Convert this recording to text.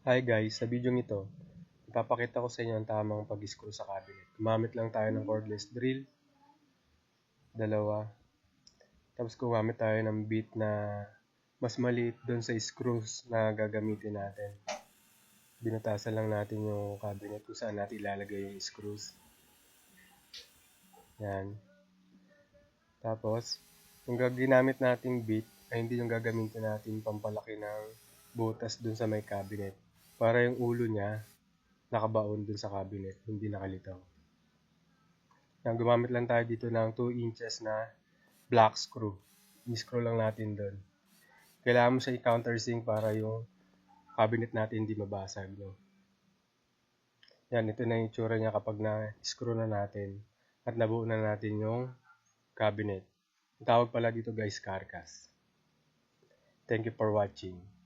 Hi guys, sa video ito, ipapakita ko sa inyo ang tamang pag-screw sa cabinet. Gumamit lang tayo ng cordless drill, dalawa. Tapos gumamit tayo ng bit na mas maliit doon sa screws na gagamitin natin. Binutasan lang natin yung cabinet kung saan natin ilalagay yung screws. Yan. Tapos, yung ginamit nating bit ay hindi yung gagamitin natin pampalaki ng butas doon sa may cabinet. Para yung ulo niya nakabaon dun sa cabinet, hindi nakalitaw. Yan, gumamit lang tayo dito ng 2 inches na black screw. I-screw lang natin dun. Kailangan mo siya i-countersink para yung cabinet natin hindi mabasag. No? Yan, ito na yung itsura niya kapag na-screw na natin at nabuo na natin yung cabinet. Ang tawag pala dito guys, carcass. Thank you for watching.